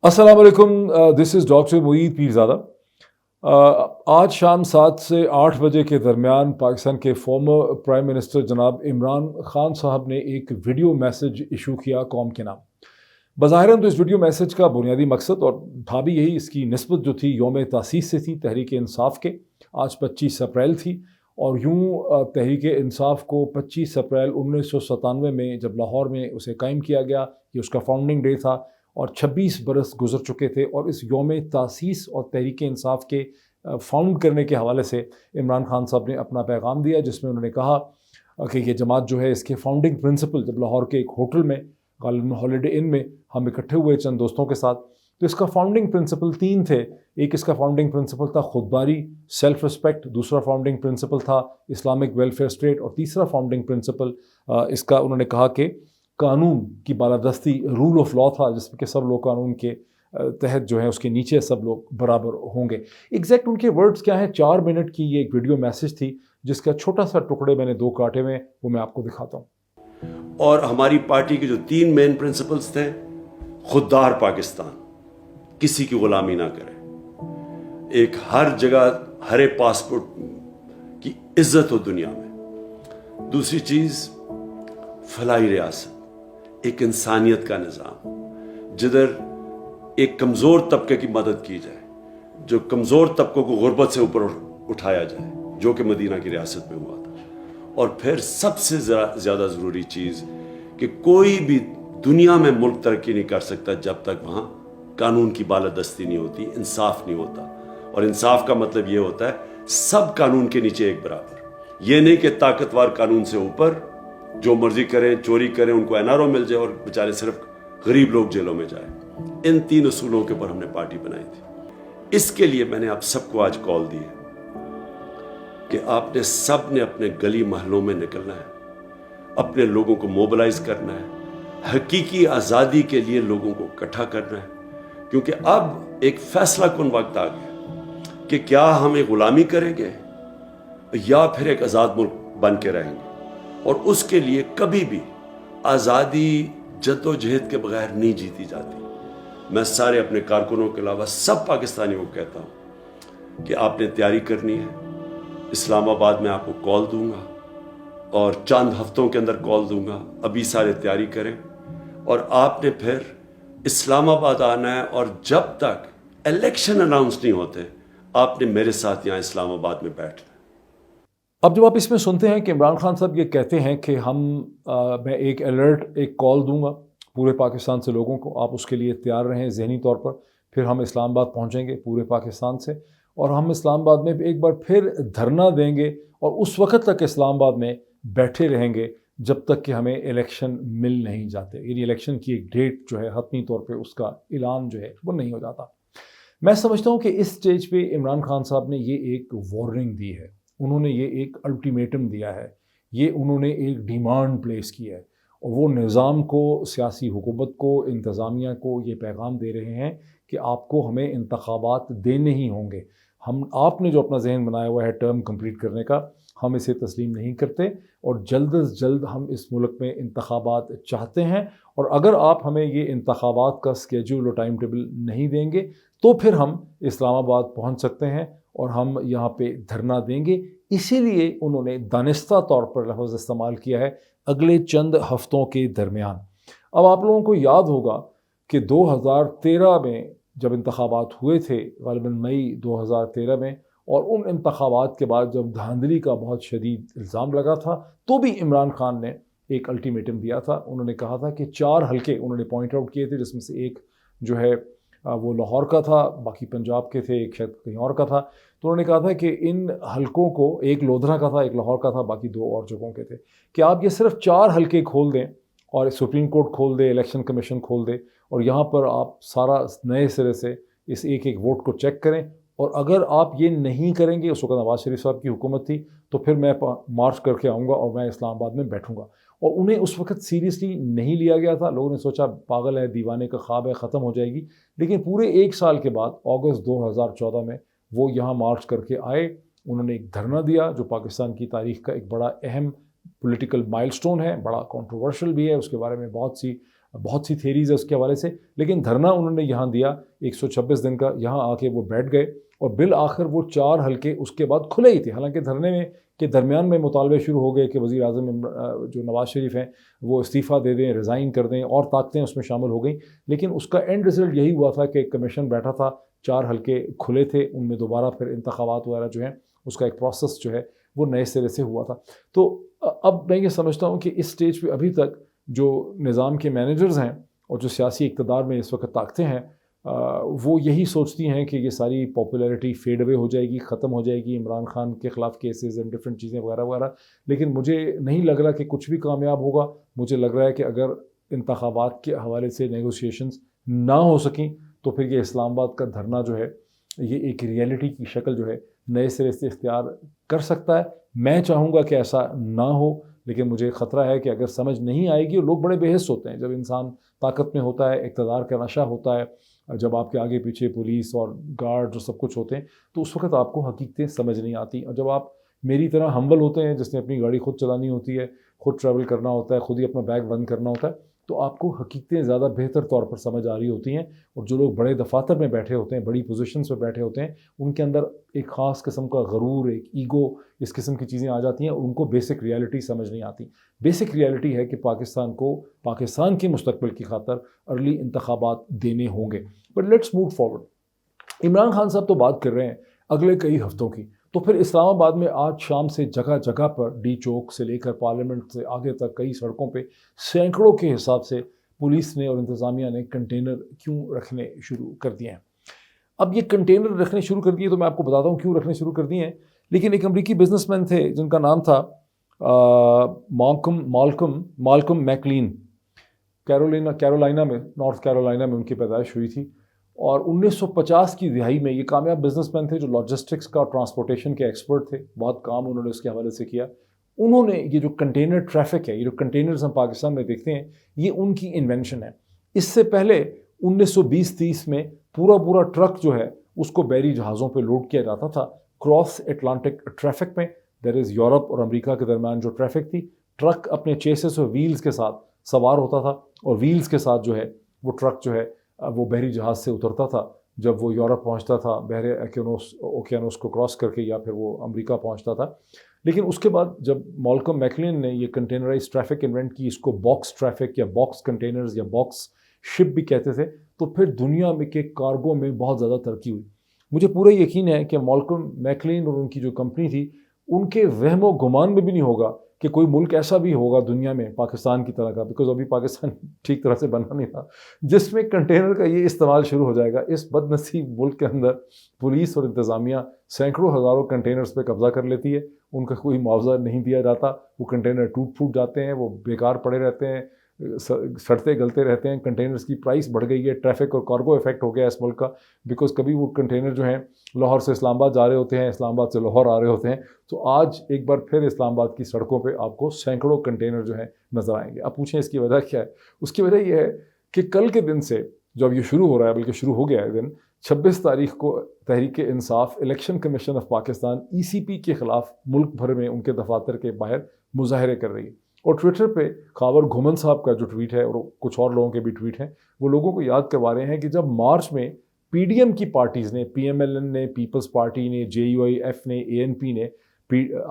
अस्सलाम वालेकुम, this is doctor Moeed Pirzada. आज शाम 7 से 8 बजे के दरमियान पाकिस्तान के फॉर्मर प्राइम मिनिस्टर जनाब इमरान खान साहब ने एक वीडियो मैसेज इशू किया कौम के नाम। बज़ाहिरन तो इस वीडियो मैसेज का बुनियादी मकसद और था भी यही, इसकी निस्बत जो थी यौम तासीस से थी तहरीक इंसाफ के। आज 25 अप्रैल थी और यूँ तहरीक इंसाफ को 25 अप्रैल 1997 में जब लाहौर में उसे कायम किया गया, ये उसका फाउंडिंग डे था और 26 बरस गुजर चुके थे। और इस यौम तासीस और तहरीक इंसाफ के फाउंड करने के हवाले से इमरान खान साहब ने अपना पैगाम दिया, जिसमें उन्होंने कहा कि ये जमात जो है, इसके फाउंडिंग प्रिंसिपल, जब लाहौर के एक होटल में गालिबन हॉलीडे इन में हम इकट्ठे हुए चंद दोस्तों के साथ, तो इसका फाउंडिंग प्रिंसिपल 3 थे। एक इसका फाउंडिंग प्रिंसिपल था खुदबारी, सेल्फ रिस्पेक्ट। दूसरा फाउंडिंग प्रिंसिपल था इस्लामिक वेलफेयर स्टेट। और तीसरा फाउंडिंग प्रिंसिपल इसका उन्होंने कहा कि कानून की बालादस्ती, रूल ऑफ लॉ था, जिसमें कि सब लोग कानून के तहत जो है उसके नीचे सब लोग बराबर होंगे। एग्जैक्ट उनके वर्ड्स क्या हैं? 4 मिनट की ये एक वीडियो मैसेज थी, जिसका छोटा सा टुकड़े मैंने 2 काटे हुए, वो मैं आपको दिखाता हूँ। और हमारी पार्टी के जो 3 मेन प्रिंसिपल्स थे, खुददार पाकिस्तान, किसी की गुलामी ना करे, एक हर जगह हरे पासपोर्ट की इज्जत हो दुनिया में। दूसरी चीज फलाही रियासत, एक इंसानियत का निज़ाम जिधर एक कमजोर तबके की मदद की जाए, जो कमजोर तबकों को गुर्बत से ऊपर उठाया जाए, जो कि मदीना की रियासत में हुआ था। और फिर सबसे ज्यादा जरूरी चीज कि कोई भी दुनिया में मुल्क तरक्की नहीं कर सकता जब तक वहां कानून की बालादस्ती नहीं होती, इंसाफ नहीं होता। और इंसाफ का मतलब यह होता है सब कानून के नीचे एक बराबर। यह नहीं कि ताकतवर कानून से ऊपर जो मर्जी करें, चोरी करें, उनको एनआरओ मिल जाए और बेचारे सिर्फ गरीब लोग जेलों में जाए। इन 3 उसूलों के ऊपर हमने पार्टी बनाई थी। इसके लिए मैंने आप सबको आज कॉल दी है कि आपने सब ने अपने गली मोहल्लों में निकलना है, अपने लोगों को मोबिलाइज करना है, हकीकी आज़ादी के लिए लोगों को इकट्ठा करना है। क्योंकि अब एक फैसला कुन वक्त आ गया कि क्या हम एक गुलामी करेंगे या फिर एक आज़ाद मुल्क बन के रहेंगे। और उसके लिए कभी भी आज़ादी जद्दोजहद के बगैर नहीं जीती जाती। मैं सारे अपने कारकुनों के अलावा सब पाकिस्तानियों को कहता हूं कि आपने तैयारी करनी है। इस्लामाबाद में आपको कॉल दूंगा और चंद हफ्तों के अंदर कॉल दूंगा। अभी सारे तैयारी करें और आपने फिर इस्लामाबाद आना है। और जब तक इलेक्शन अनाउंस नहीं होते, आपने मेरे साथ यहां इस्लामाबाद में बैठना है। अब जब आप इसमें सुनते हैं कि इमरान खान साहब ये कहते हैं कि मैं एक अलर्ट, एक कॉल दूंगा पूरे पाकिस्तान से लोगों को, आप उसके लिए तैयार रहें ज़हनी तौर पर। फिर हम इस्लामाबाद पहुंचेंगे पूरे पाकिस्तान से और हम इस्लामाबाद में एक बार फिर धरना देंगे और उस वक्त तक इस्लामाबाद में बैठे रहेंगे जब तक कि हमें इलेक्शन मिल नहीं जाते। यानी इलेक्शन की एक डेट जो है हतमी तौर पर उसका ऐलान जो है वो नहीं हो जाता। मैं समझता हूँ कि इस स्टेज पे इमरान खान साहब ने ये एक वार्निंग दी है, उन्होंने ये एक अल्टीमेटम दिया है, ये उन्होंने एक डिमांड प्लेस की है और वो निज़ाम को, सियासी हुकूमत को, इंतज़ामिया को ये पैगाम दे रहे हैं कि आपको हमें इंतखाबात देने ही होंगे। आपने जो अपना जहन बनाया हुआ है टर्म कंप्लीट करने का, हम इसे तस्लीम नहीं करते और जल्द अज जल्द हम इस मुल्क में इंतखाबात चाहते हैं। और अगर आप हमें ये इंतखाबात का स्केड्यूल और टाइम टेबल नहीं देंगे तो फिर हम इस्लामाबाद पहुंच सकते हैं और हम यहाँ पे धरना देंगे। इसीलिए उन्होंने दानिस्ता तौर पर लफ्ज़ इस्तेमाल किया है, अगले चंद हफ्तों के दरमियान। अब आप लोगों को याद होगा कि 2013 में जब इंतखाबात हुए थे, ग़ालिबन मई 2013 में, और उन इंतखाबात के बाद जब धांधली का बहुत शदीद इल्ज़ाम लगा था, तो भी इमरान खान ने एक अल्टीमेटम दिया था। उन्होंने कहा था कि 4 हल्के उन्होंने पॉइंट आउट किए थे, जिसमें से एक जो है वो लाहौर का था, बाकी पंजाब के थे, एक शायद कहीं और का था। तो उन्होंने कहा था कि इन हलकों को, एक लोधरा का था, एक लाहौर का था, बाकी 2 और जगहों के थे, कि आप ये सिर्फ 4 हलके खोल दें और सुप्रीम कोर्ट खोल दे, इलेक्शन कमीशन खोल दे और यहाँ पर आप सारा नए सिरे से इस एक एक वोट को चेक करें। और अगर आप ये नहीं करेंगे, उस वक्त नवाज शरीफ साहब की हुकूमत थी, तो फिर मैं मार्च करके आऊँगा और मैं इस्लामाबाद में बैठूँगा। और उन्हें उस वक्त सीरियसली नहीं लिया गया था। लोगों ने सोचा पागल है, दीवाने का ख्वाब है, ख़त्म हो जाएगी। लेकिन पूरे 1 साल के बाद अगस्त 2014 में वो यहाँ मार्च करके आए। उन्होंने एक धरना दिया जो पाकिस्तान की तारीख़ का एक बड़ा अहम पॉलिटिकल माइलस्टोन है, बड़ा कंट्रोवर्शियल भी है, उसके बारे में बहुत सी बहुत सी थेरीज है उसके हवाले से, लेकिन धरना उन्होंने यहाँ दिया 126 दिन का, यहाँ आके वो बैठ गए और बिल आखिर वो 4 हल्के उसके बाद खुले ही थे। हालांकि धरने में के दरमियान में मुतालबे शुरू हो गए कि वज़ीर आज़म जो नवाज़ शरीफ हैं वो इस्तीफ़ा दे दें, रिज़ाइन कर दें, और ताकतें उसमें शामिल हो गई। लेकिन उसका एंड रिज़ल्ट यही हुआ था कि एक कमीशन बैठा था, 4 हल्के खुले थे, उनमें दोबारा फिर इंतखाबात वगैरह जो हैं उसका एक प्रोसेस जो है वो नए सिरे से हुआ था। तो अब मैं ये समझता हूँ कि इस स्टेज पे अभी तक जो निज़ाम के मैनेजर्स हैं और जो सियासी इक़्तिदार में इस वक्त ताकतें हैं, वो यही सोचती हैं कि ये सारी पॉपुलैरिटी फेड अवे हो जाएगी, ख़त्म हो जाएगी, इमरान खान के ख़िलाफ़ केसेस एंड डिफरेंट चीज़ें वगैरह वगैरह। लेकिन मुझे नहीं लग रहा कि कुछ भी कामयाब होगा। मुझे लग रहा है कि अगर इंतखाबात के हवाले से नेगोशिएशंस ना हो सकें तो फिर ये इस्लामाबाद का धरना जो है ये एक रियलिटी की शक्ल जो है नए सिरे से इख्तियार कर सकता है। मैं चाहूँगा कि ऐसा ना हो, लेकिन मुझे ख़तरा है कि अगर समझ नहीं आएगी, और लोग बड़े बेहस होते हैं जब इंसान ताकत में होता है, इक़्तिदार का नशा होता है, जब आपके आगे पीछे पुलिस और गार्ड और सब कुछ होते हैं, तो उस वक्त आपको हकीकतें समझ नहीं आती। और जब आप मेरी तरह हम्बल होते हैं, जिसने अपनी गाड़ी खुद चलानी होती है, खुद ट्रैवल करना होता है, खुद ही अपना बैग बंद करना होता है, तो आपको हकीकतें ज़्यादा बेहतर तौर पर समझ आ रही होती हैं। और जो लोग बड़े दफातर में बैठे होते हैं, बड़ी पोजीशंस में बैठे होते हैं, उनके अंदर एक ख़ास किस्म का गरूर, एक ईगो, इस किस्म की चीज़ें आ जाती हैं और उनको बेसिक रियलिटी समझ नहीं आती। बेसिक रियलिटी है कि पाकिस्तान को पाकिस्तान के मुस्तकबिल की खातर अर्ली इंतखाबात देने होंगे। But let's move forward. Imran Khan साहब तो बात कर रहे हैं अगले कई हफ्तों की, तो फिर इस्लामाबाद में आज शाम से जगह जगह पर डी चौक से लेकर पार्लियामेंट से आगे तक कई सड़कों पे सैकड़ों के हिसाब से पुलिस ने और इंतज़ामिया ने कंटेनर क्यों रखने शुरू कर दिए हैं। अब ये कंटेनर रखने शुरू कर दिए तो मैं आपको बताता हूँ क्यों रखने शुरू कर दिए हैं। लेकिन एक अमरीकी बिजनेसमैन थे जिनका नाम था माल्कम मैकलीन, कैरोलिना में, नॉर्थ कैरोलिना में उनकी पैदाइश हुई थी। और 1950 की दिहाई में ये कामयाब बिजनेसमैन थे जो लॉजिस्टिक्स का, ट्रांसपोर्टेशन के एक्सपर्ट थे। बहुत काम उन्होंने उसके हवाले से किया। उन्होंने ये जो कंटेनर ट्रैफिक है, ये जो कंटेनर्स हम पाकिस्तान में देखते हैं, ये उनकी इन्वेंशन है। इससे पहले 1920-30 में पूरा ट्रक जो है उसको बैरी जहाज़ों पे लोड किया जाता था। क्रॉस एटलांटिक ट्रैफिक में, दैट इज़ यूरोप और अमेरिका के दरमियान जो ट्रैफिक थी, ट्रक अपने चेसेस और व्हील्स के साथ सवार होता था और व्हील्स के साथ जो है वो ट्रक जो है वो बहरी जहाज़ से उतरता था। जब वो यूरोप पहुंचता था बहरे ओकियानोस को क्रॉस करके, या फिर वो अमेरिका पहुंचता था। लेकिन उसके बाद जब माल्कम मैकलीन ने ये कंटेनराइज ट्रैफिक इन्वेंट की, इसको बॉक्स ट्रैफिक या बॉक्स कंटेनर्स या बॉक्स शिप भी कहते थे, तो फिर दुनिया में के कार्गो में बहुत ज़्यादा तरक्की हुई। मुझे पूरा यकीन है कि माल्कम मैकलीन और उनकी जो कंपनी थी, उनके वहमो गुमान में भी नहीं होगा कि कोई मुल्क ऐसा भी होगा दुनिया में पाकिस्तान की तरह का, बिकॉज अभी पाकिस्तान ठीक तरह से बना नहीं था, जिसमें कंटेनर का ये इस्तेमाल शुरू हो जाएगा। इस बदनसीब मुल्क के अंदर पुलिस और इंतज़ामिया सैकड़ों हज़ारों कंटेनर्स पे कब्ज़ा कर लेती है, उनका कोई मुआवजा नहीं दिया जाता, वो कंटेनर टूट फूट जाते हैं, वो बेकार पड़े रहते हैं, सड़ते गलते रहते हैं, कंटेनर्स की प्राइस बढ़ गई है, ट्रैफिक और कार्गो इफेक्ट हो गया इस मुल्क का। बिकॉज कभी वो कंटेनर जो हैं लाहौर से इस्लामाबाद जा रहे होते हैं, इस्लामाबाद से लाहौर आ रहे होते हैं, तो आज एक बार फिर इस्लामाबाद की सड़कों पे आपको सैकड़ों कंटेनर जो हैं नज़र आएंगे। अब पूछें इसकी वजह क्या है? उसकी वजह यह है कि कल के दिन से जब ये शुरू हो रहा है, बल्कि शुरू हो गया है दिन 26 तारीख को Tehreek Insaf election commission of Pakistan ECP के ख़िलाफ़ मुल्क भर में उनके दफातर के बाहर मुजाहरे कर रही है। और ट्विटर पे खबर घुमन साहब का जो ट्वीट है और कुछ और लोगों के भी ट्वीट हैं, वो लोगों को याद करवा रहे हैं कि जब मार्च में PDM की पार्टीज़ ने, PMLN ने, पीपल्स पार्टी ने, JUIF ने, ANP ने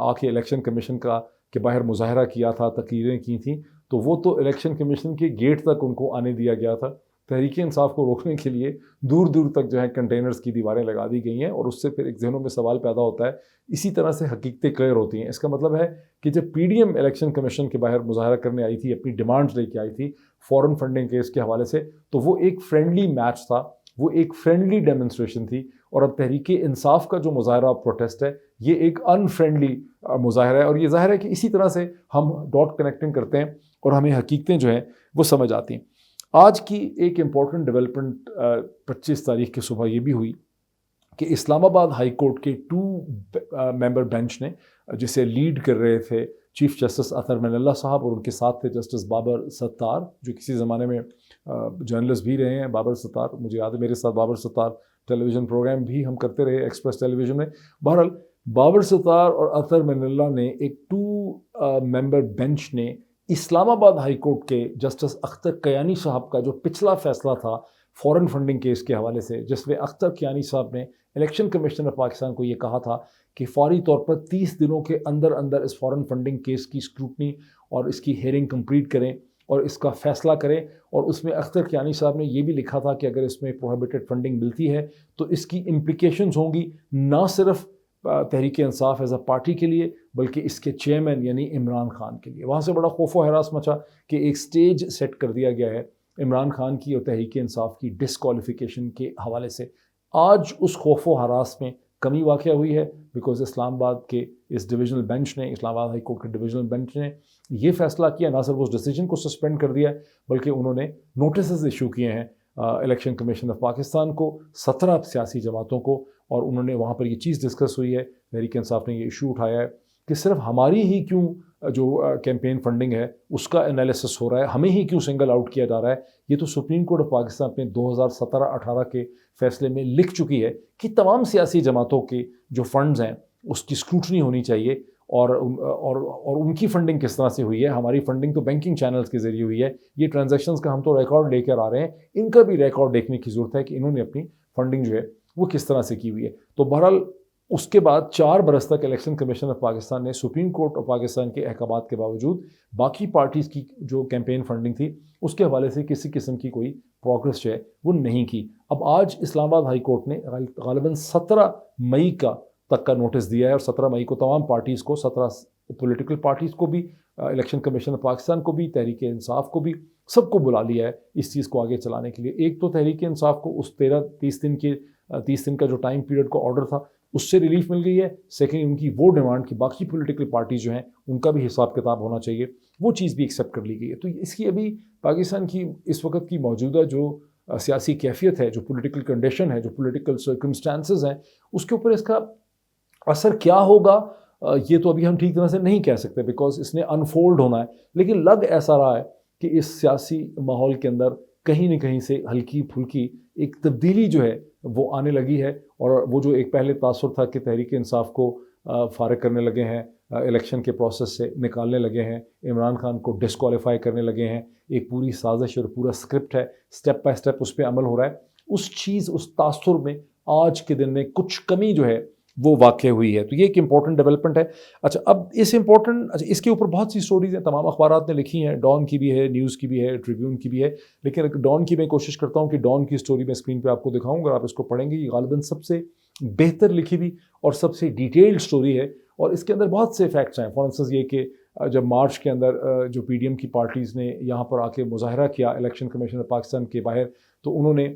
आके इलेक्शन कमीशन के बाहर मुजाहरा किया था, तकरीरें की थी, तो वो तो इलेक्शन कमीशन के गेट तक उनको आने दिया गया था। तहरीक इंसाफ को रोकने के लिए दूर दूर तक जो है कंटेनर्स की दीवारें लगा दी गई हैं। और उससे फिर एक जहनों में सवाल पैदा होता है, इसी तरह से हकीकतें क्लियर होती हैं। इसका मतलब है कि जब PDM इलेक्शन कमीशन के बाहर मुजाहरा करने आई थी, अपनी डिमांड्स लेके आई थी फॉरेन फंडिंग केस के हवाले से, तो वो एक फ्रेंडली मैच था, वो एक फ्रेंडली डेमोन्स्ट्रेशन थी। और अब तहरीक इंसाफ का जो मुजाहरा प्रोटेस्ट है, ये एक अनफ्रेंडली मुजाहरा है। और ये ज़ाहिर है कि इसी तरह से हम डॉट कनेक्टिंग करते हैं और हमें हकीकतें जो हैं वो समझ आती हैं। आज की एक इम्पॉर्टेंट डेवलपमेंट 25 तारीख की सुबह ये भी हुई कि इस्लामाबाद हाई कोर्ट के 2 मेंबर बेंच ने, जिसे लीड कर रहे थे चीफ जस्टिस अतर मनल्ला साहब और उनके साथ थे जस्टिस बाबर सत्तार, जो किसी ज़माने में जर्नलिस्ट भी रहे हैं। बाबर सत्तार, मुझे याद है मेरे साथ बाबर सत्तार टेलीविज़न प्रोग्राम भी हम करते रहे एक्सप्रेस टेलीविज़न में। बहरहाल बाबर सत्तार और अतर मनल्ला ने एक 2 मेंबर बेंच ने इस्लामाबाद हाई कोर्ट के जस्टिस अख्तर कयानी साहब का जो पिछला फैसला था फॉरेन फंडिंग केस के हवाले से, जिसमें अख्तर कयानी साहब ने इलेक्शन कमीशन ऑफ पाकिस्तान को ये कहा था कि फौरी तौर पर 30 दिनों के अंदर अंदर इस फॉरेन फंडिंग केस की स्क्रूटनी और इसकी हेयरिंग कंप्लीट करें और इसका फैसला करें। और उसमें अख्तर कयानी साहब ने ये भी लिखा था कि अगर इसमें प्रोहिबिटेड फंडिंग मिलती है तो इसकी इम्प्लिकेशंस होंगी ना सिर्फ Tehreek Insaf as a party के लिए बल्कि इसके चेयरमैन यानी इमरान खान के लिए। वहाँ से बड़ा खौफ व हरास मचा कि एक स्टेज सेट कर दिया गया है इमरान खान की और तहरीक इंसाफ की डिस्क्वालिफिकेशन के हवाले से। आज उस खौफ व हरास में कमी वाक़या हुई है बिकॉज इस्लामाबाद के इस डिविजनल बेंच ने, इस्लामाबाद हाई कोर्ट के डिविजनल बेंच ने ये फैसला किया, ना सिर्फ उस डिसीजन को सस्पेंड कर दिया बल्कि उन्होंने नोटिस इशू किए हैं इलेक्शन कमीशन ऑफ पाकिस्तान को, 17 सियासी जमातों को। और उन्होंने वहाँ पर ये चीज़ डिस्कस हुई है, तहरीक इंसाफ ने ये इशू उठाया है कि सिर्फ हमारी ही क्यों जो कैंपेन फंडिंग है उसका एनालिसिस हो रहा है, हमें ही क्यों सिंगल आउट किया जा रहा है। ये तो सुप्रीम कोर्ट ऑफ पाकिस्तान अपने 2017-18 के फैसले में लिख चुकी है कि तमाम सियासी जमातों के जो फंड्स हैं उसकी स्क्रूटनी होनी चाहिए और उनकी फंडिंग किस तरह से हुई है। हमारी फंडिंग तो बैंकिंग चैनल्स के ज़रिए हुई है, ये ट्रांजैक्शंस का हम तो रिकॉर्ड लेकर आ रहे हैं, इनका भी रिकॉर्ड देखने की ज़रूरत है कि इन्होंने अपनी फंडिंग जो है वो किस तरह से की हुई है। तो बहरहाल उसके बाद 4 बरस तक इलेक्शन कमीशन ऑफ पाकिस्तान ने सुप्रीम कोर्ट ऑफ पाकिस्तान के अहकामात के बावजूद बाकी पार्टीज़ की जो कैंपेन फंडिंग थी उसके हवाले से किसी किस्म की कोई प्रोग्रेस जो है वो नहीं की। अब आज इस्लामाबाद हाई कोर्ट ने गालिबन 17 मई तक का नोटिस दिया है और 17 मई को तमाम पार्टीज़ को, 17 पॉलिटिकल पार्टीज़ को भी, इलेक्शन कमीशन ऑफ पाकिस्तान को भी, तहरीक इंसाफ को भी, सबको बुला लिया है इस चीज़ को आगे चलाने के लिए। एक तो तहरीक इंसाफ को उस 30 दिन का जो टाइम पीरियड का ऑर्डर था उससे रिलीफ मिल गई है। सेकेंड, उनकी वो डिमांड कि बाकी पॉलिटिकल पार्टीज जो हैं उनका भी हिसाब किताब होना चाहिए, वो चीज़ भी एक्सेप्ट कर ली गई है। तो इसकी अभी पाकिस्तान की इस वक्त की मौजूदा जो सियासी कैफियत है, जो पॉलिटिकल कंडीशन है, जो पॉलिटिकल सर्कमस्टांसेस हैं, उसके ऊपर इसका असर क्या होगा ये तो अभी हम ठीक तरह से नहीं कह सकते बिकॉज इसने अनफोल्ड होना है। लेकिन लग ऐसा रहा है कि इस सियासी माहौल के अंदर कहीं न कहीं से हल्की फुल्की एक तब्दीली जो है वो आने लगी है और वो जो एक पहले तासुर था कि तहरीक इंसाफ को फारिग करने लगे हैं, इलेक्शन के प्रोसेस से निकालने लगे हैं, इमरान खान को डिस्क्वालीफाई करने लगे हैं, एक पूरी साजिश और पूरा स्क्रिप्ट है, स्टेप बाय स्टेप उस पर अमल हो रहा है। उस चीज़, उस तासुर में आज के दिन में कुछ कमी जो है वो वाक़ हुई है। तो ये एक इम्पॉर्टेंट डेवलपमेंट है। अच्छा, अब इसके ऊपर बहुत सी स्टोरीज़ हैं, तमाम अखबारात ने लिखी हैं, डॉन की भी है, न्यूज़ की भी है, ट्रिब्यून की भी है। लेकिन डॉन की मैं कोशिश करता हूँ कि डॉन की स्टोरी मैं स्क्रीन पे आपको दिखाऊँ, अगर आप इसको पढ़ेंगे ये गालिबन सबसे बेहतर लिखी हुई और सबसे डिटेल्ड स्टोरी है और इसके अंदर बहुत से फैक्ट्स हैं। फॉर इंस्टेंस ये कि जब मार्च के अंदर जो PDM की पार्टीज़ ने यहाँ पर आके मुजाहरा किया इलेक्शन कमीशन ऑफ पाकिस्तान के बाहर, तो उन्होंने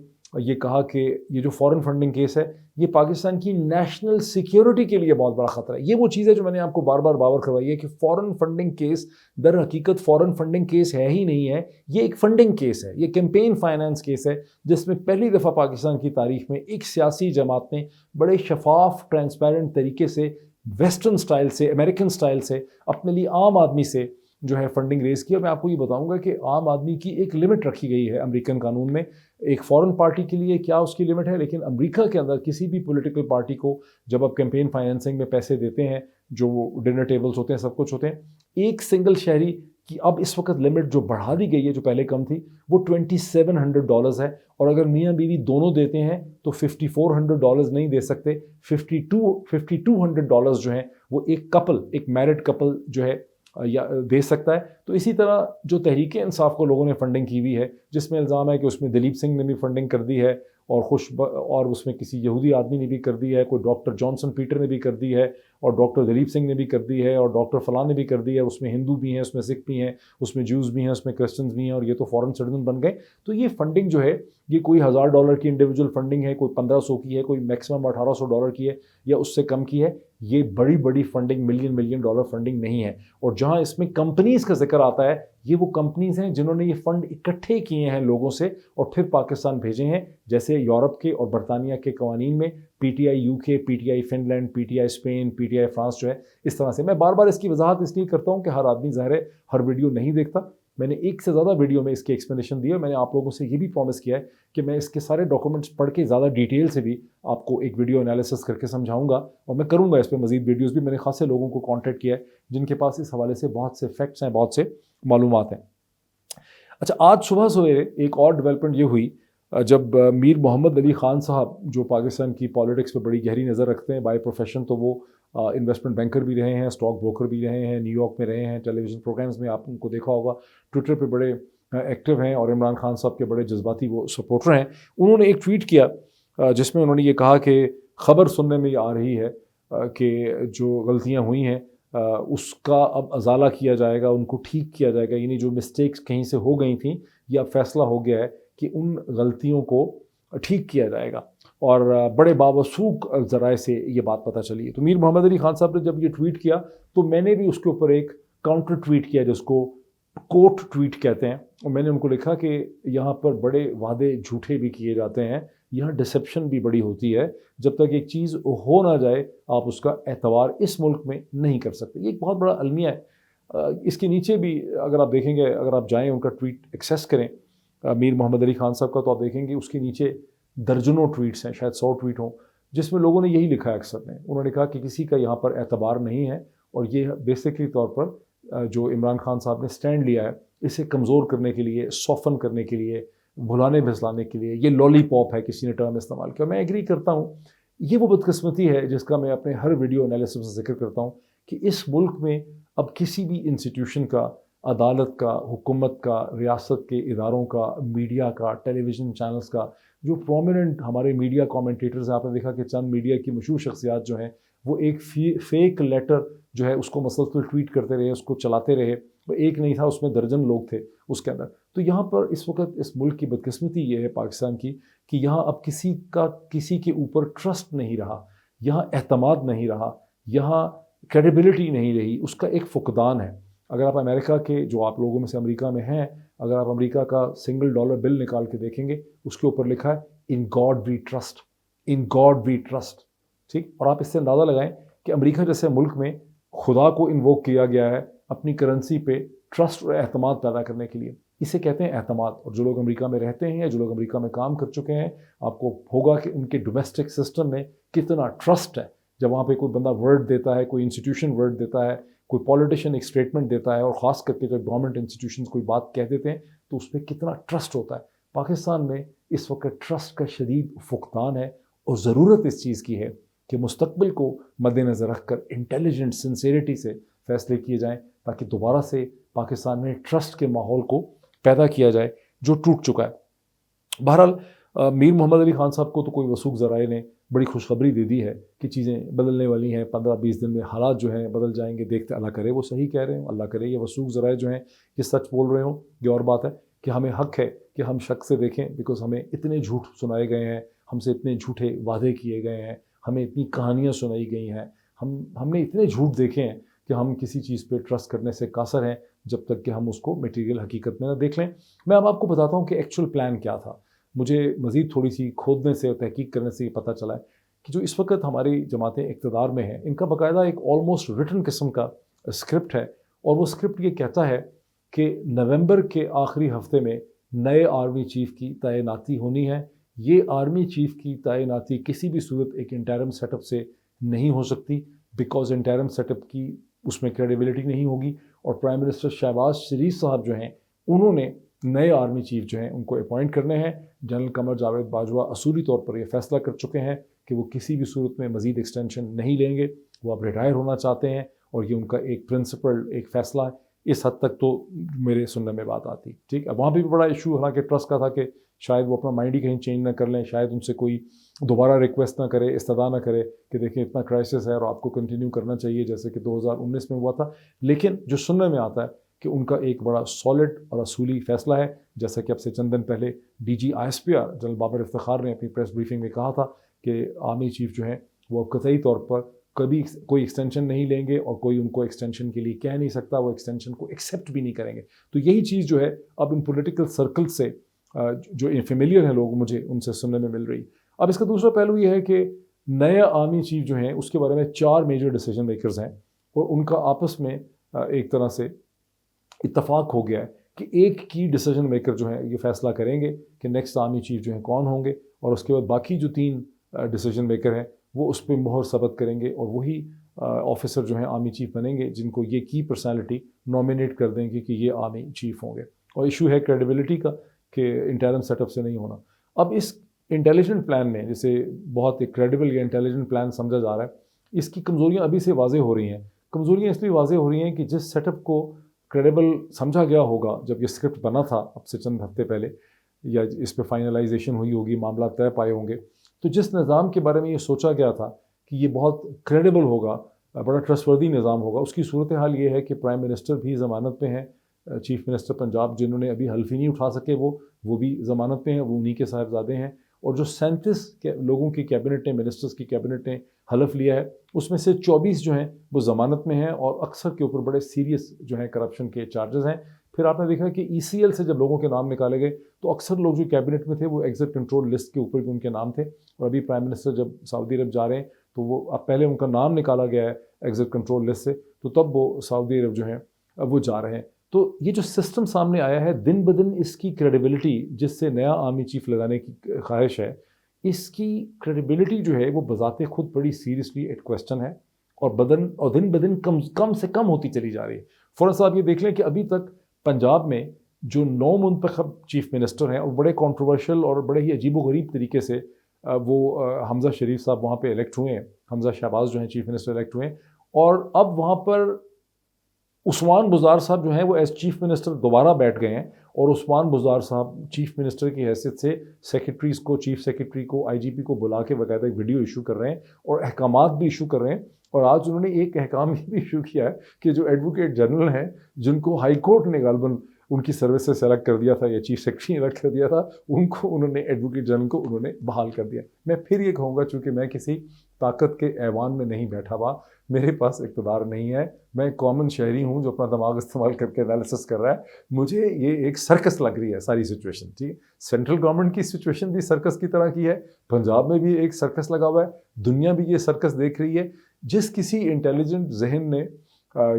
ये कहा कि ये जो फॉरेन फंडिंग केस है ये पाकिस्तान की नेशनल सिक्योरिटी के लिए बहुत बड़ा ख़तरा है। ये वो चीज़ है जो मैंने आपको बार बार बावर करवाई है कि फॉरेन फंडिंग केस दर हकीकत फॉरेन फंडिंग केस है ही नहीं है, ये एक फंडिंग केस है, ये कैंपेन फाइनेंस केस है जिसमें पहली दफ़ा पाकिस्तान की तारीख में एक सियासी जमात ने बड़े शफाफ ट्रांसपेरेंट तरीके से, वेस्टर्न स्टाइल से, अमेरिकन स्टाइल से अपने लिए आम आदमी से जो है फंडिंग रेज़ किया। मैं आपको ये बताऊंगा कि आम आदमी की एक लिमिट रखी गई है अमेरिकन कानून में, एक फॉरेन पार्टी के लिए क्या उसकी लिमिट है, लेकिन अमेरिका के अंदर किसी भी पॉलिटिकल पार्टी को जब आप कैंपेन फाइनेंसिंग में पैसे देते हैं, जो डिनर टेबल्स होते हैं, सब कुछ होते हैं, एक सिंगल शहरी की अब इस वक्त लिमिट जो बढ़ा दी गई है, जो पहले कम थी, वो $2700 है। और अगर मियाँ बीवी दोनों देते हैं तो $5400 नहीं दे सकते, $5200 जो हैं वो एक कपल, एक मैरिड कपल जो है या दे सकता है। तो इसी तरह जो तहरीक इंसाफ को लोगों ने फंडिंग की हुई है, जिसमें इल्ज़ाम है कि उसमें दिलीप सिंह ने भी फंडिंग कर दी है और उसमें किसी यहूदी आदमी ने भी कर दी है, कोई डॉक्टर जॉनसन पीटर ने भी कर दी है और डॉक्टर दिलीप सिंह ने भी कर दी है और डॉक्टर फलां ने भी कर दी है, उसमें हिंदू भी हैं, उसमें सिख भी हैं, उसमें ज्यूज़ भी हैं, उसमें क्रिश्चियंस भी हैं और ये तो फॉरेन सिटीजन बन गए। तो ये फंडिंग जो है ये कोई $1000 की इंडिविजुअल फंडिंग है, कोई 1500 की है, कोई मैक्सिमम $1800 की है या उससे कम की है। ये बड़ी बड़ी फंडिंग मिलियन डॉलर फंडिंग नहीं है। और जहाँ इसमें कंपनीज़ का जिक्र आता है, ये वो कंपनीज़ हैं जिन्होंने ये फ़ंड इकट्ठे किए हैं लोगों से और फिर पाकिस्तान भेजे हैं, जैसे यूरोप के और बरतानिया के कवानीन में PTI UK, PTI Finland, PTI Spain, PTI France जो है, इस तरह से। मैं बार बार इसकी वजाहत इसलिए करता हूँ कि हर आदमी ज़ाहिर है हर वीडियो नहीं देखता, मैंने एक से ज़्यादा वीडियो में इसकी एक्सप्लेनेशन दी है। मैंने आप लोगों से ये भी प्रॉमिस किया है कि मैं इसके सारे डॉक्यूमेंट्स पढ़ के ज़्यादा डिटेल से भी आपको एक वीडियो एनालिसिस करके समझाऊंगा, और मैं करूंगा इस पर मज़ीद वीडियोज़ भी। मैंने खासे लोगों को कॉन्टैक्ट किया है जिनके पास इस हवाले से बहुत से फैक्ट्स हैं, बहुत से मालूमात हैं। अच्छा, आज सुबह सवेरे एक और डेवलपमेंट ये हुई जब मीर मोहम्मद अली ख़ान साहब, जो पाकिस्तान की पॉलिटिक्स पर बड़ी गहरी नज़र रखते हैं बाय प्रोफेशन, तो वो इन्वेस्टमेंट बैंकर भी रहे हैं, स्टॉक ब्रोकर भी रहे हैं, न्यूयॉर्क में रहे हैं, टेलीविज़न प्रोग्राम्स में आप उनको देखा होगा, ट्विटर पे बड़े एक्टिव हैं और इमरान खान साहब के बड़े जज्बाती वो सपोर्टर हैं। उन्होंने एक ट्वीट किया जिसमें उन्होंने ये कहा कि खबर सुनने में ये आ रही है कि जो गलतियाँ हुई हैं उसका अब अजाला किया जाएगा, उनको ठीक किया जाएगा, यानी जो मिस्टेक्स कहीं से हो गई थी, यह अब फैसला हो गया है कि उन गलतियों को ठीक किया जाएगा, और बड़े बावसूख ज़राए से ये बात पता चली है। तो मीर मोहम्मद अली ख़ान साहब ने जब ये ट्वीट किया तो मैंने भी उसके ऊपर एक काउंटर ट्वीट किया जिसको कोट ट्वीट कहते हैं, और मैंने उनको लिखा कि यहाँ पर बड़े वादे झूठे भी किए जाते हैं, यहाँ डिसेप्शन भी बड़ी होती है, जब तक एक चीज़ हो ना जाए आप उसका एतबार इस मुल्क में नहीं कर सकते। ये एक बहुत बड़ा अलमिया है। इसके नीचे भी अगर आप देखेंगे, अगर आप जाएँ उनका ट्वीट एक्सेस करें मीर मोहम्मद अली ख़ान साहब का, तो आप देखेंगे उसके नीचे दर्जनों ट्वीट्स हैं, शायद 100 ट्वीट हों, जिसमें लोगों ने यही लिखा है अक्सर ने। उन्होंने कहा कि किसी का यहाँ पर एतबार नहीं है, और ये बेसिकली तौर पर जो इमरान खान साहब ने स्टैंड लिया है इसे कमज़ोर करने के लिए, सॉफन करने के लिए, भुलाने भिसलाने के लिए, ये लॉलीपॉप है, किसी ने टर्म इस्तेमाल किया। मैं एग्री करता हूँ, ये वो बदकिस्मती है जिसका मैं अपने हर वीडियो एनालिसिस में जिक्र करता हूँ कि इस मुल्क में अब किसी भी इंस्टीट्यूशन का, अदालत का, हुकूमत का, रियासत के इदारों का, मीडिया का, टेलीविज़न चैनल्स का, जो प्रोमिनेंट हमारे मीडिया कमेंटेटर्स हैं, आपने देखा कि चंद मीडिया की मशहूर शख्सियात जो हैं वो एक फेक लेटर जो है उसको मसलसल ट्वीट करते रहे, उसको चलाते रहे। वो एक नहीं था, उसमें दर्जन लोग थे उसके अंदर। तो यहाँ पर इस वक्त इस मुल्क की बदकिस्मती ये है पाकिस्तान की कि यहाँ अब किसी के ऊपर ट्रस्ट नहीं रहा, यहाँ एतमाद नहीं रहा, यहाँ क्रेडिबिलिटी नहीं रही, उसका एक फुकदान है। अगर आप अमेरिका के, जो आप लोगों में से अमेरिका में हैं, अगर आप अमेरिका का $1 बिल निकाल के देखेंगे, उसके ऊपर लिखा है in God we trust, in God we trust. ठीक, और आप इससे अंदाज़ा लगाएं कि अमेरिका जैसे मुल्क में खुदा को इन्वोक किया गया है अपनी करेंसी पे ट्रस्ट और एतमाद पैदा करने के लिए। इसे कहते हैं एतमाद। और जो लोग अमेरिका में रहते हैं या जो लोग अमेरिका में काम कर चुके हैं, आपको होगा कि उनके डोमेस्टिक सिस्टम में कितना ट्रस्ट है। जब वहाँ पे कोई बंदा वर्ड देता है, कोई इंस्टीट्यूशन वर्ड देता है, कोई पॉलिटिशियन एक स्टेटमेंट देता है, और ख़ास करके जब गवर्नमेंट इंस्टीट्यूशंस कोई बात कह देते हैं तो उस पर कितना ट्रस्ट होता है। पाकिस्तान में इस वक्त ट्रस्ट का शदीद फुकदान है, और ज़रूरत इस चीज़ की है कि मुस्तकबिल को मद्देनज़र रखकर इंटेलिजेंट सिंसेरिटी से फ़ैसले किए जाएँ, ताकि दोबारा से पाकिस्तान में ट्रस्ट के माहौल को पैदा किया जाए जो टूट चुका है। बहरहाल मीर मोहम्मद अली ख़ान साहब को तो कोई वसूख ज़राए ने बड़ी खुशखबरी दे दी है कि चीज़ें बदलने वाली हैं, 15-20 दिन में हालात जो हैं बदल जाएंगे, देखते अल्लाह करे वो सही कह रहे हो, अल्लाह करे ये वसूख ज़राए जो हैं ये सच बोल रहे हो। ये और बात है कि हमें हक़ है कि हम शक से देखें, बिकॉज़ हमें इतने झूठ सुनाए गए हैं, हमसे इतने झूठे वादे किए गए हैं, हमें इतनी कहानियाँ सुनाई गई हैं, हमने इतने झूठ देखे हैं कि हम किसी चीज़ पे ट्रस्ट करने से कासर हैं जब तक कि हम उसको मटेरियल हकीकत में ना देख लें। मैं अब आपको बताता हूँ कि एक्चुअल प्लान क्या था। मुझे मज़ीद थोड़ी सी खोदने से और तहकीक करने से ये पता चला है कि जो इस वक्त हमारी जमातें इक़्तिदार में हैं, इनका बाकायदा एक ऑलमोस्ट रिटन किस्म का स्क्रिप्ट है, और वो स्क्रिप्ट ये कहता है कि नवंबर के आखिरी हफ्ते में नए आर्मी चीफ़ की तैनाती होनी है। ये आर्मी चीफ़ की तैनाती किसी भी सूरत एक इंटरिम सेटअप से नहीं हो सकती, बिकॉज इंटरिम सेटअप की उसमें क्रेडिबिलिटी नहीं होगी। और प्राइम मिनिस्टर शहबाज शरीफ साहब जो हैं, उन्होंने नए आर्मी चीफ़ जो हैं उनको अपॉइंट करने हैं। जनरल कमर जावेद बाजवा असूली तौर पर यह फ़ैसला कर चुके हैं कि वो किसी भी सूरत में मज़ीद एक्सटेंशन नहीं लेंगे, वो अब रिटायर होना चाहते हैं, और ये उनका एक प्रिंसिपल एक फ़ैसला है। इस हद तक तो मेरे सुनने में बात आती। ठीक, अब वहाँ पर भी बड़ा इशू हालांकि ट्रस्ट का था कि शायद वो अपना माइंड ही कहीं चेंज ना कर लें, शायद उनसे कोई दोबारा रिक्वेस्ट ना करे, इस्तदा ना करे कि देखिए इतना क्राइसिस है और आपको कंटिन्यू करना चाहिए जैसे कि 2019 में हुआ था। लेकिन जो सुनने में आता है कि उनका एक बड़ा सॉलिड और असूली फ़ैसला है, जैसा कि अब से चंद दिन पहले DG ISPR general Babar Iftikhar ने अपनी प्रेस ब्रीफिंग में कहा था कि आर्मी चीफ़ जो हैं वो कतई तौर पर कभी कोई एक्सटेंशन नहीं लेंगे, और कोई उनको एक्सटेंशन के लिए कह नहीं सकता, वो एक्सटेंशन को एक्सेप्ट भी नहीं करेंगे। तो यही चीज़ जो है अब इन पॉलिटिकल सर्कल से जो इनफेमिलियर हैं लोग, मुझे उनसे सुनने में मिल रही। अब इसका दूसरा पहलू ये है कि नए आर्मी चीफ़ जो हैं उसके बारे में 4 मेजर डिसीजन मेकर्स हैं, और उनका आपस में एक तरह से इत्तफाक हो गया है कि एक की डिसीजन मेकर जो है ये फैसला करेंगे कि नेक्स्ट आर्मी चीफ जो है कौन होंगे, और उसके बाद बाकी जो 3 डिसीजन मेकर हैं वो उस पर मोहर सबत करेंगे, और वही ऑफिसर जो है आर्मी चीफ बनेंगे जिनको ये की पर्सनालिटी नॉमिनेट कर देंगे कि ये आर्मी चीफ होंगे। और इशू है क्रेडिबिलिटी का कि इंटरिम सेटअप से नहीं होना। अब इस इंटेलिजेंट प्लान में, जिसे बहुत एक क्रेडिबल या इंटेलिजेंट प्लान समझा जा रहा है, इसकी कमज़ोरियाँ अभी से वाज़े हो रही हैं। कमज़ोरियाँ इसलिए वाज़े हो रही हैं कि जिस सेटअप को क्रेडिबल समझा गया होगा जब ये स्क्रिप्ट बना था अब से चंद हफ्ते पहले, या इस पर फाइनलाइजेशन हुई होगी, मामला तय पाए होंगे, तो जिस निज़ाम के बारे में ये सोचा गया था कि ये बहुत क्रेडिबल होगा, बड़ा ट्रस्टवर्दी निज़ाम होगा, उसकी सूरत हाल ये है कि प्राइम मिनिस्टर भी ज़मानत पे हैं। चीफ मिनिस्टर पंजाब जिन्होंने अभी हल्फ ही नहीं उठा सके वो भी ज़मानत पे हैं, वो उन्हीं के साहिबजादे हैं। और जो 37 लोगों की कैबिनेट ने, मिनिस्टर्स की कैबिनेट ने हलफ लिया है, उसमें से 24 जो हैं वो ज़मानत में हैं और अक्सर के ऊपर बड़े सीरियस जो है करप्शन के चार्जेस हैं। फिर आपने देखा कि ECL से जब लोगों के नाम निकाले गए तो अक्सर लोग जो कैबिनेट में थे वो एग्जिट कंट्रोल लिस्ट के ऊपर भी उनके नाम थे। और अभी प्राइम मिनिस्टर जब सऊदी अरब जा रहे हैं तो वो अब पहले उनका नाम निकाला गया है एग्जिट कंट्रोल लिस्ट से, तो तब वो सऊदी अरब जो है वो जा रहे हैं। तो ये जो सिस्टम सामने आया है, दिन ब दिन इसकी क्रेडिबिलिटी, जिससे नया आर्मी चीफ लगाने की ख्वाहिश है, इसकी क्रेडिबिलिटी जो है वो बजाते खुद बड़ी सीरियसली एट क्वेश्चन है, और दिन ब दिन कम से कम होती चली जा रही है। फौरन साहब ये देख लें कि अभी तक पंजाब में जो 9 मुंतखब चीफ मिनिस्टर हैं और बड़े कंट्रोवर्शियल और बड़े ही अजीबोगरीब तरीके से वो हमज़ा शरीफ साहब वहाँ पे इलेक्ट हुए हैं, हमज़ा शहबाज जो हैं चीफ मिनिस्टर इलेक्ट हुए हैं, और अब वहाँ पर उस्मान बुज़दार साहब जो हैं वो एज चीफ मिनिस्टर दोबारा बैठ गए हैं, और उस्मान बुज़दार साहब चीफ मिनिस्टर की हैसियत से सेक्रेटरीज़ को, चीफ सेक्रेटरी को, IGP को बुला के बाकायदा एक वीडियो इशू कर रहे हैं और अहकामात भी इशू कर रहे हैं। और आज उन्होंने एक अहकाम भी इशू किया है कि जो एडवोकेट जनरल हैं, जिनको हाई कोर्ट ने गालबन उनकी सर्विस से सेलेक्ट कर दिया था या चीफ सेक्रेटरी अलग कर दिया था, उनको उन्होंने एडवोकेट जनरल को उन्होंने बहाल कर दिया। मैं फिर ये कहूँगा, चूँकि मैं किसी ताकत के ऐवान में नहीं बैठा हुआ, मेरे पास इक़्तिदार नहीं है, मैं कॉमन शहरी हूँ जो अपना दिमाग इस्तेमाल करके एनालिसिस कर रहा है, मुझे ये एक सर्कस लग रही है सारी सिचुएशन। ठीक है, सेंट्रल गवर्नमेंट की सिचुएशन भी सर्कस की तरह की है, पंजाब में भी एक सर्कस लगा हुआ है, दुनिया भी ये सर्कस देख रही है। जिस किसी इंटेलिजेंट जहन ने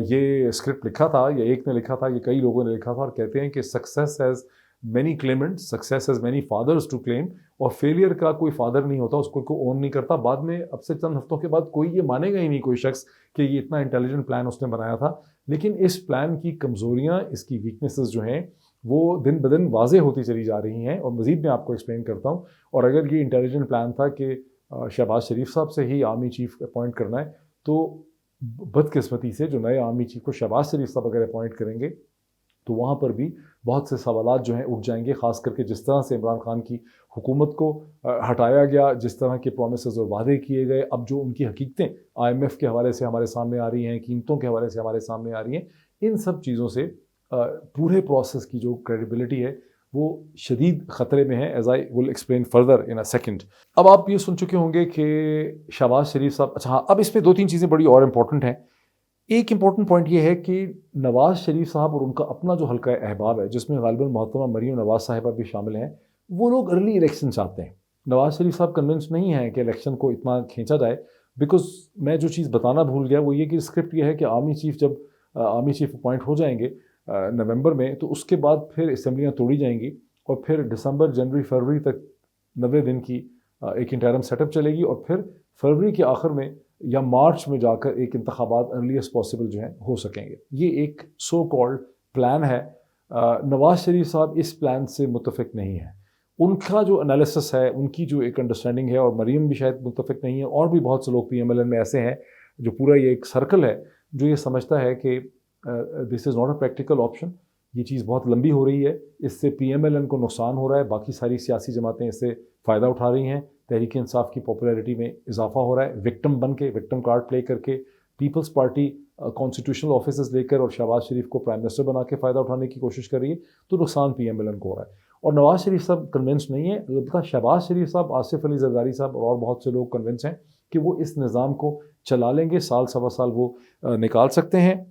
ये स्क्रिप्ट लिखा था, या एक ने लिखा था, ये कई लोगों ने लिखा था, और कहते हैं कि success has many claimants, success has many fathers to claim, और फेलियर का कोई फादर नहीं होता, उसको कोई ओन नहीं करता। बाद में अब से चंद हफ्तों के बाद कोई ये मानेगा ही नहीं, कोई शख्स, कि ये इतना इंटेलिजेंट प्लान उसने बनाया था। लेकिन इस प्लान की कमज़ोरियाँ, इसकी वीकनेसेस जो हैं वो दिन ब दिन वाज़े होती चली जा रही हैं, और मज़ीद मैं आपको एक्सप्लेन करता हूँ। और अगर ये इंटेलिजेंट प्लान था कि शहबाज शरीफ साहब से ही आर्मी चीफ अपॉइंट करना है, तो बदकिस्मती से जो नए आर्मी चीफ को शहबाज शरीफ साहब अगर अपॉइंट करेंगे तो वहाँ पर भी बहुत से सवालात जो हैं उठ जाएंगे, ख़ास करके जिस तरह से इमरान खान की हुकूमत को हटाया गया, जिस तरह के प्रोमिसेस और वादे किए गए, अब जो उनकी हकीकतें IMF के हवाले से हमारे सामने आ रही हैं, कीमतों के हवाले से हमारे सामने आ रही हैं, इन सब चीज़ों से पूरे प्रोसेस की जो क्रेडिबिलिटी है वो शदीद ख़तरे में है, as I will explain further in a second. अब आप ये सुन चुके होंगे कि शहबाज शरीफ साहब, अच्छा हाँ, अब इसमें 2-3 चीज़ें बड़ी और इम्पॉर्टेंट हैं। एक इम्पॉर्टेंट पॉइंट ये है कि नवाज़ शरीफ साहब और उनका अपना जो हल्का अहबाब है, जिसमें गालिबन मोहतरमा मरीम नवाज़ साहिबा भी शामिल हैं, वो लोग अर्ली इलेक्शन चाहते हैं। नवाज़ शरीफ साहब कन्विंस नहीं हैं कि इलेक्शन को इतना खींचा जाए, बिकॉज मैं जो चीज़ बताना भूल गया वो ये कि स्क्रिप्ट ये है कि आर्मी चीफ अपॉइंट हो जाएंगे नवंबर में, तो उसके बाद फिर असम्बलियाँ तोड़ी जाएंगी, और फिर दिसंबर, जनवरी, फरवरी तक 90 दिन की एक इंटरिम सेटअप चलेगी, और फिर फरवरी के आखिर में या मार्च में जाकर एक इंतखाबात अर्लीस्ट पॉसिबल जो हैं हो सकेंगे। ये एक सो कॉल्ड प्लान है। नवाज़ शरीफ साहब इस प्लान से मुतफिक नहीं है। उनका जो एनालिसिस है, उनकी जो एक अंडरस्टैंडिंग है, और मरीम भी शायद मुतफिक नहीं है, और भी बहुत से लोग PMLN में ऐसे हैं जो पूरा ये एक सर्कल है जो ये समझता है कि this is not a practical option, ये चीज़ बहुत लंबी हो रही है, इससे PMLN को नुकसान हो रहा है, बाकी सारी सियासी जमातें इससे फ़ायदा उठा रही हैं, तहरीक इंसाफ की पॉपुलैरिटी में इजाफा हो रहा है, विक्टिम बन के, विक्टिम कार्ड प्ले करके पीपल्स पार्टी कॉन्स्टिट्यूशनल ऑफिसेज लेकर और शहबाज शरीफ को प्राइम मिनिस्टर बना के फ़ायदा उठाने की कोशिश कर रही है, तो नुकसान PMLN को हो रहा है। और नवाज़ शरीफ साहब कन्विंस नहीं है, अलबत्ता शहबाज शरीफ साहब, आसिफ अली जरदारी साहब और बहुत से लोग कन्विंस हैं कि वो इस निज़ाम को चला लेंगे, साल सवा साल वो निकाल सकते हैं।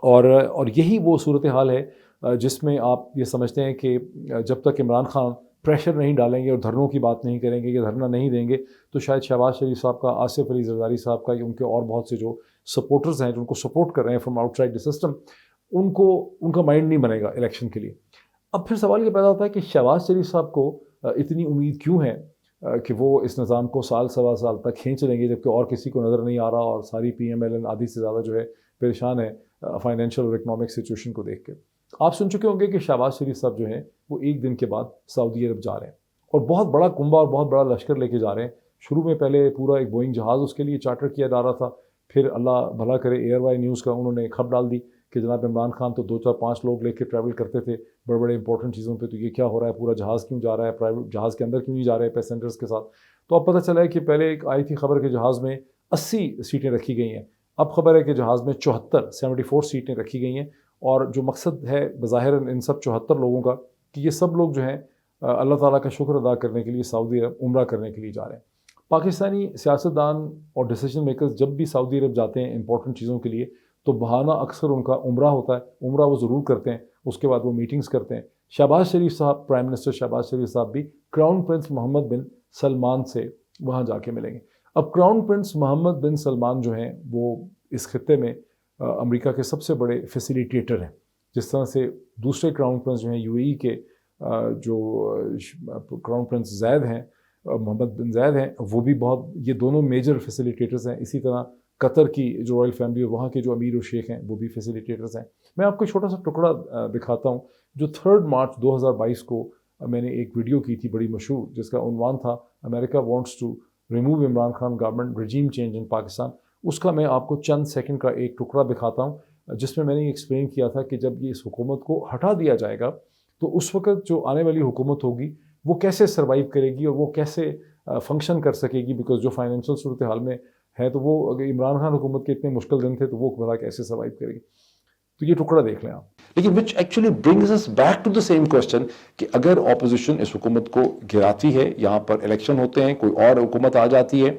और यही वो सूरत हाल है जिसमें आप ये समझते हैं कि जब तक इमरान खान प्रेशर नहीं डालेंगे और धरनों की बात नहीं करेंगे कि धरना नहीं देंगे, तो शायद शहबाज शरीफ साहब का, आसिफ अली जरदारी साहब का, उनके और बहुत से जो सपोर्टर्स हैं जो उनको सपोर्ट कर रहे हैं फ्रॉम आउटसाइड द सिस्टम, उनको उनका माइंड नहीं बनेगा इलेक्शन के लिए। अब फिर सवाल ये पैदा होता है कि शहबाज शरीफ साहब को इतनी उम्मीद क्यों है कि वो इस निज़ाम को साल सवा साल तक खींच लेंगे, जबकि और किसी को नज़र नहीं आ रहा और सारी PMLN आधी से ज़्यादा जो है परेशान है फाइनेंशियल और इकनॉमिक सिचुएशन को देख के। आप सुन चुके होंगे कि शहबाज शरीफ साहब जो हैं वो एक दिन के बाद सऊदी अरब जा रहे हैं और बहुत बड़ा कुंभा और बहुत बड़ा लश्कर लेके जा रहे हैं। शुरू में पहले पूरा एक बोइंग जहाज़ उसके लिए चार्टर किया जा रहा था, फिर अल्लाह भला करे एयरवाई न्यूज़ का उन्होंने खबर डाल दी कि जनाब इमरान खान तो 2 4 5 लोग लेके ट्रैवल करते थे बड़े बड़े इंपॉर्टेंट चीज़ों पे, तो ये क्या हो रहा है, पूरा जहाज़ क्यों जा रहा है, प्राइवेट जहाज़ के अंदर क्यों नहीं जा रहे हैं पैसेंजर्स के साथ। तो अब पता चला है कि पहले एक आई थी खबर के जहाज़ में 80 सीटें रखी गई हैं, अब खबर है कि जहाज़ में 74 सीटें रखी गई हैं। और जो मकसद है बज़ाहिर इन सब 74 लोगों का कि ये सब लोग जो हैं अल्लाह ताला का शुक्र अदा करने के लिए सऊदी अरब उम्रा करने के लिए जा रहे हैं। पाकिस्तानी सियासतदान और डिसीजन मेकर्स जब भी सऊदी अरब जाते हैं इंपॉर्टेंट चीज़ों के लिए तो बहाना अक्सर उनका उम्रा होता है, उम्रा वो ज़रूर करते हैं, उसके बाद वो मीटिंग्स करते हैं। शहबाज शरीफ साहब, प्राइम मिनिस्टर शहबाज शरीफ साहब भी क्राउन प्रिंस मोहम्मद बिन सलमान से वहाँ जाके मिलेंगे। अब क्राउन प्रिंस मोहम्मद बिन सलमान जो हैं वो इस खित्ते में अमेरिका के सबसे बड़े फैसिलिटेटर हैं। जिस तरह से दूसरे क्राउन प्रिंस जो हैं UAE के जो क्राउन प्रिंस जैद हैं, मोहम्मद बिन जैद हैं, वो भी बहुत, ये दोनों मेजर फैसिलिटेटर्स हैं। इसी तरह कतर की जो रॉयल फैमिली और वहाँ के जो अमीर और शेख हैं वो भी फैसिलिटेटर्स हैं। मैं आपको छोटा सा टुकड़ा दिखाता हूँ जो 3 मार्च 2022 को मैंने एक वीडियो की थी बड़ी मशहूर, जिसका उन्वान था America wants to remove Imran Khan government regime change in Pakistan. उसका मैं आपको चंद सेकंड का एक टुकड़ा दिखाता हूँ जिसमें मैंने एक्सप्लेन किया था कि जब ये इस हुकूमत को हटा दिया जाएगा तो उस वक्त जो आने वाली हुकूमत होगी वो कैसे सर्वाइव करेगी और वो कैसे फंक्शन कर सकेगी, बिकॉज जो फाइनेंशियल सूरत हाल में है तो वो अगर इमरान खान हुकूमत के इतने मुश्किल दिन थे तो वो भला कैसे सर्वाइव करेगी। तो ये टुकड़ा देख लें आप। लेकिन which actually brings us back to the same question कि अगर ऑपोजिशन इस हुकूमत को गिराती है, यहाँ पर इलेक्शन होते हैं, कोई और हुकूमत आ जाती है,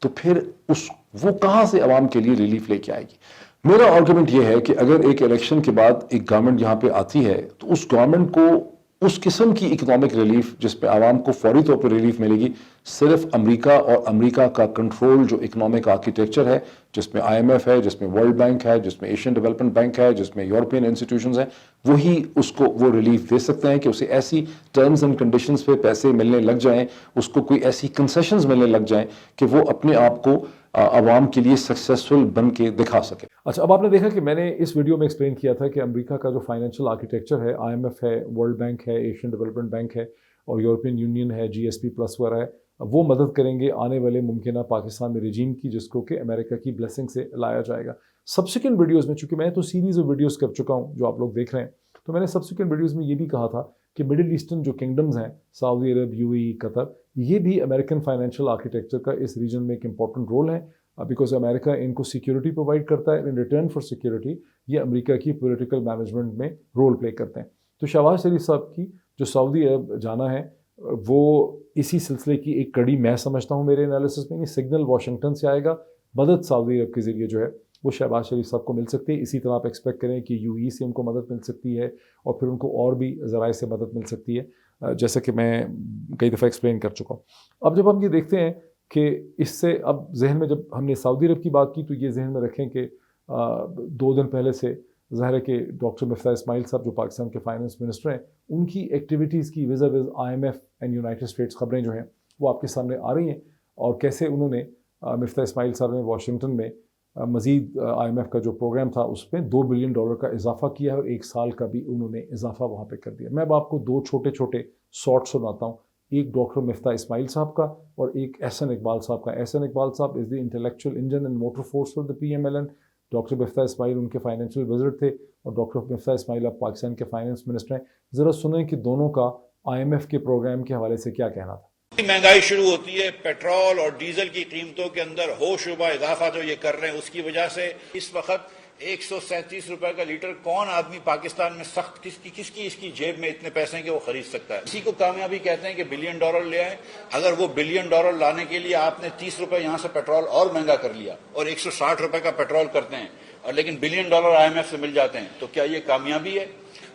तो फिर वो कहाँ से अवाम के लिए रिलीफ लेके आएगी। मेरा आर्गुमेंट ये है कि अगर एक इलेक्शन के बाद एक गवर्नमेंट यहाँ पे आती है तो उस गवर्नमेंट को उस किस्म की इकोनॉमिक रिलीफ जिसपे आवाम को फौरी तौर पर रिलीफ मिलेगी सिर्फ अमेरिका और अमेरिका का कंट्रोल जो इकोनॉमिक आर्किटेक्चर है, जिसमें IMF है, जिसमें वर्ल्ड बैंक है, जिसमें एशियन डेवलपमेंट बैंक है, जिसमें यूरोपियन इंस्टीट्यूशंस हैं, वही उसको वो रिलीफ दे सकते हैं कि उसे ऐसी टर्म्स एंड कंडीशंस पे पैसे मिलने लग जाएं, उसको कोई ऐसी कंसेशंस मिलने लग जाएं कि वो अपने आप को आवाम के लिए सक्सेसफुल बन के दिखा सके। अच्छा, अब आपने देखा कि मैंने इस वीडियो में एक्सप्लेन किया था कि अमेरिका का जो फाइनेंशियल आर्किटेक्चर है, IMF है, वर्ल्ड बैंक है, एशियन डेवलपमेंट बैंक है और यूरोपियन यूनियन है, GSP प्लस वगैरह है, वो मदद करेंगे आने वाले मुमकिन पाकिस्तान में रजीम की, जिसको कि अमेरिका की ब्लेसिंग से लाया जाएगा। सब्सिक्वेंट वीडियोज़ में, चूँकि मैं तो सीरीज़ ऑफ वीडियोज़ कर चुका हूँ जो आप लोग देख रहे हैं, तो मैंने सब्सिक्वेंट वीडियोज़ में ये भी कहा था कि मिडिल ईस्टर्न जो किंगडम्स हैं, सऊदी अरब, UAE, कतर, ये भी अमेरिकन फाइनेंशियल आर्किटेक्चर का इस रीजन में एक इंपॉर्टेंट रोल है, बिकॉज अमेरिका इनको सिक्योरिटी प्रोवाइड करता है, इन रिटर्न फॉर सिक्योरिटी ये अमेरिका की पॉलिटिकल मैनेजमेंट में रोल प्ले करते हैं। तो शहबाज शरीफ साहब की जो सऊदी अरब जाना है वो इसी सिलसिले की एक कड़ी मैं समझता हूँ मेरे एनालिसिस में। सिग्नल वाशिंगटन से आएगा, मदद सऊदी अरब के ज़रिए जो है वो शहबाज शरीफ साहब को मिल सकती है। इसी तरह आप एक्सपेक्ट करें कि UAE से उनको मदद मिल सकती है और फिर उनको और भी ज़राए से मदद मिल सकती है, जैसे कि मैं कई दफ़ा एक्सप्लेन कर चुका हूँ। अब जब हम ये देखते हैं कि इससे अब जहन में, जब हमने सऊदी अरब की बात की तो ये जहन में रखें कि 2 दिन पहले से ज़ाहिर है कि डॉक्टर मिफ्ता इस्माइल साहब जो पाकिस्तान के फाइनेंस मिनिस्टर हैं, उनकी एक्टिविटीज़ की विज़ IMF एंड यूनाइटेड स्टेट्स खबरें जो हैं वो आपके सामने आ रही हैं, और कैसे उन्होंने मिफ्ता इस्माइल साहब ने वाशिंगटन में मज़ीद IMF का जो प्रोग्राम था उसमें $2 बिलियन का इजाफा किया है और 1 साल का भी उन्होंने इजाफा वहाँ पे कर दिया। मैं अब आपको 2 छोटे छोटे शॉर्ट सुनाता हूँ, एक डॉक्टर मिफ्ता इस्माइल साहब का और एक एहसन इकबाल साहब का। Ahsan Iqbal sahab is the intellectual engine and motor force for the PMLN। Doctor Miftah Ismail उनके फाइनेंशियल विजिट थे और डॉक्टर मिफ्ता इस्माइल अब पाकिस्तान के फाइनेंस मिनिस्टर हैं। ज़रा सुनें कि दोनों का IMF के प्रोग्राम के हवाले से क्या कहना था। महंगाई शुरू होती है, पेट्रोल और डीजल की कीमतों के अंदर होशरुबा इजाफा जो ये कर रहे हैं उसकी वजह से इस वक्त 137 रुपए का लीटर कौन आदमी पाकिस्तान में सख्त किसकी इसकी जेब में इतने पैसे हैं कि वो खरीद सकता है। इसी को कामयाबी कहते हैं कि $1 बिलियन ले आए। अगर वो $1 बिलियन लाने के लिए आपने 30 रुपए यहां से पेट्रोल और महंगा कर लिया और 160 रुपए का पेट्रोल करते हैं और लेकिन $1 बिलियन IMF से मिल जाते हैं, तो क्या ये कामयाबी है?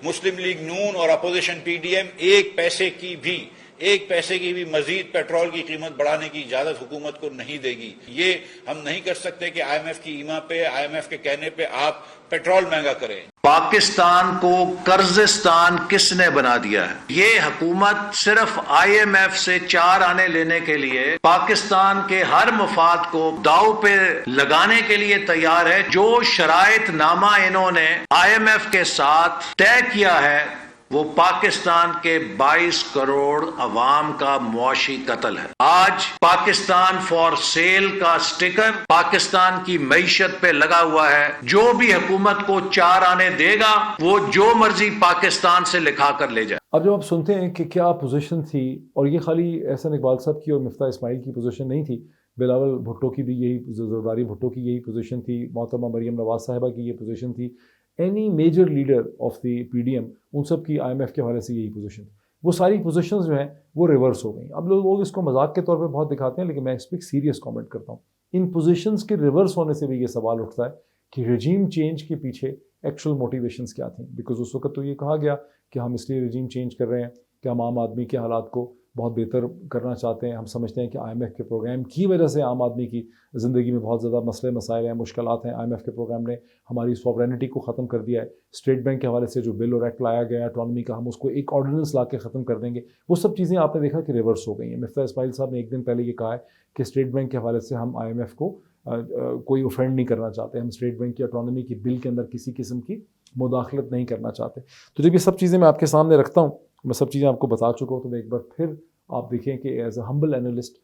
मुस्लिम लीग नून और अपोजिशन PDM एक पैसे की भी एक पैसे की भी मजीद पेट्रोल की कीमत बढ़ाने की इजाजत हुकूमत को नहीं देगी। ये हम नहीं कर सकते कि IMF की ईमा पे, IMF के कहने पे आप पेट्रोल महंगा करें। पाकिस्तान को कर्जिस्तान किसने बना दिया है? ये हुकूमत सिर्फ IMF से 4 आने लेने के लिए पाकिस्तान के हर मफाद को दाव पे लगाने के लिए तैयार है। जो शराइत नामा इन्होंने IMF के साथ तय किया है वो पाकिस्तान के 22 करोड़ अवाम का मुआशी कत्ल है। आज पाकिस्तान फॉर सेल का स्टिकर पाकिस्तान की मईशत पे लगा हुआ है। जो भी हुकूमत को 4 आने देगा वो जो मर्जी पाकिस्तान से लिखा कर ले जाए। अब जब आप सुनते हैं कि क्या पोजीशन थी, और ये खाली एहसन इकबाल साहब की और मिफ्ता इस्माइल की पोजीशन नहीं थी, बिलावल भुट्टो की भी यही, ज़रदारी भुट्टो की यही पोजीशन थी, मोहतरमा मरियम नवाज साहिबा की ये पोजीशन थी, any major leader of the PDM, उन सब की IMF के हवाले से यही पोजीशन थी। वो सारी पोजीशंस जो हैं वो रिवर्स हो गई। अब लोग इसको मजाक के तौर पे बहुत दिखाते हैं, लेकिन मैं इस पर सीरियस कमेंट करता हूँ। इन पोजीशंस के रिवर्स होने से भी ये सवाल उठता है कि रजीम चेंज के पीछे एक्चुअल मोटिवेशंस क्या थी। बिकॉज उस वक्त तो ये कहा गया कि हम इसलिए रजीम चेंज कर रहे हैं कि हम आम आदमी के हालात को बहुत बेहतर करना चाहते हैं। हम समझते हैं कि IMF के प्रोग्राम की वजह से आम आदमी की ज़िंदगी में बहुत ज़्यादा मसले मसाइल हैं, मुश्किलात हैं। IMF के प्रोग्राम ने हमारी सॉवरेनिटी को ख़त्म कर दिया है। स्टेट बैंक के हवाले से जो बिल और एक्ट लाया गया ऑटोनॉमी का, हम उसको एक ऑर्डिनेंस ला के ख़त्म कर देंगे। वो सब चीज़ें आपने देखा कि रिवर्स हो गई हैं। मिफ्ता इस्माइल साहब ने एक दिन पहले ये कहा है कि स्टेट बैंक के हवाले से हम IMF को कोई ऑफेंड नहीं करना चाहते, हम स्टेट बैंक की ऑटोनॉमी की बिल के अंदर किसी किस्म की मुदाखलत नहीं करना चाहते। तो जब ये सब चीज़ें मैं आपके सामने रखता हूँ, मैं सब चीज़ें आपको बता चुका हूँ, तो मैं एक बार फिर आप देखें कि एज अ हम्बल एनालिस्ट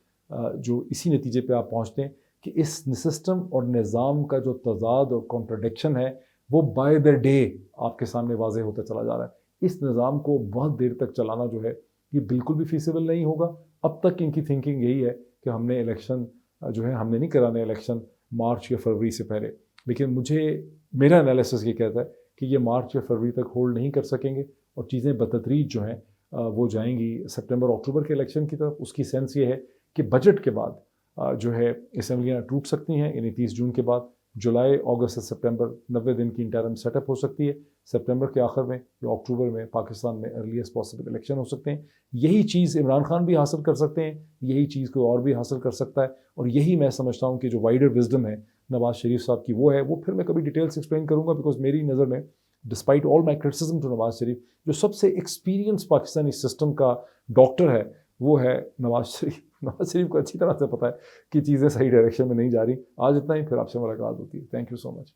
जो इसी नतीजे पे आप पहुँचते हैं कि इस सिस्टम और निज़ाम का जो तज़ाद और कॉन्ट्रडिक्शन है वो बाय द डे आपके सामने वाज़ेह होता चला जा रहा है। इस निज़ाम को बहुत देर तक चलाना जो है ये बिल्कुल भी फीसिबल नहीं होगा। अब तक इनकी थिंकिंग यही है कि हमने इलेक्शन जो है हमने नहीं कराने इलेक्शन मार्च या फरवरी से पहले, लेकिन मेरा एनालिसिस ये कहता है कि ये मार्च या फरवरी तक होल्ड नहीं कर सकेंगे और चीज़ें बतदरीज जो हैं वो जाएंगी सितंबर अक्टूबर के इलेक्शन की तरफ। उसकी सेंस ये है कि बजट के बाद जो है असम्बलियाँ टूट सकती हैं, यानी 30 जून के बाद जुलाई, अगस्त से सितंबर 90 दिन की इंटरम सेटअप हो सकती है। सितंबर के आखिर में या अक्टूबर में पाकिस्तान में अर्लीस्ट पॉसिबल इलेक्शन हो सकते हैं। यही चीज़ इमरान खान भी हासिल कर सकते हैं, यही चीज़ कोई और भी हासिल कर सकता है। और यही मैं समझता हूँ कि जो वाइडर विजडम है नवाज शरीफ साहब की वो है। वो फिर मैं कभी डिटेल्स एक्सप्लेन करूँगा, बिकॉज मेरी नज़र में despite all my criticism to Nawaz Sharif, जो सबसे एक्सपीरियंस पाकिस्तानी सिस्टम का डॉक्टर है वो है नवाज शरीफ। नवाज शरीफ को अच्छी तरह से पता है कि चीज़ें सही डायरेक्शन में नहीं जा रही। आज इतना ही, फिर आपसे मुलाकात होती है। Thank you so much.